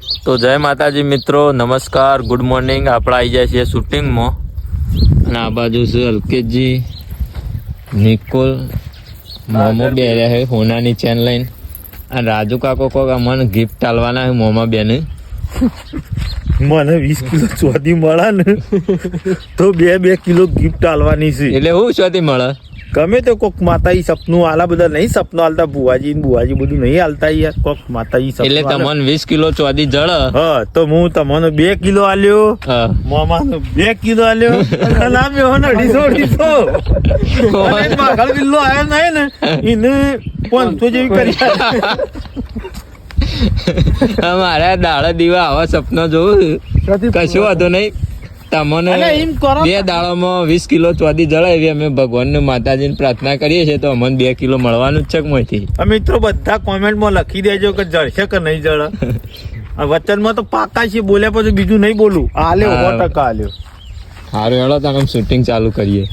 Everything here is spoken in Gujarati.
તો જય માતાજી મિત્રો, નમસ્કાર, ગુડ મોર્નિંગ. આપણે આવી જાય છીએ શૂટિંગમાં અને આ બાજુ છે અલ્કેશજી, નિકોલ, મોમો બે રહ્યા છે હોનાની ચેન લઈને. અને રાજુ કાકો કોક અમને ગિફ્ટ આલવાના છે મોમા બેને. મને 20 કિલો ચોધી મળે ને તો 2 કિલો ગિફ્ટ આલવાની છે. એટલે હું શોથી મળે? ગમે તો કોક માતાજી સપનું આલા, બધા નહીં સપનું આલતા, બુવાજી બધું નહીં આલતા યાર. કોક માતાજી સપનું એટલે તમને 20 કિલો ચોધી જળ. હા, તો હું તમને 2 કિલો આલ્યો, મોમાનો 2 કિલો આલ્યો, અને આ બે હોને 250 અને માગળ કિલો આવ્યો નહીં ને એને 500 જેવી કરી. મારા દાડા દીવા આવા સપના જોવું કશું વાંધો નહીં. તમને 2 દાડામાં 20 કિલો ચોધી જળે એવી અમે ભગવાનને માતાજીને પ્રાર્થના કરીએ છીએ. તો અમને 2 કિલો મળવાનું જ છે મોયથી. મિત્રો બધા કોમેન્ટમાં લખી દેજો કે જળશે કે નહીં જળે. વચનમાં તો પાકા છે, બોલ્યા પછી બીજું નહીં બોલું. આલ્યો 100% આલ્યો. સારું, હેડો તમે શૂટિંગ ચાલુ કરીએ.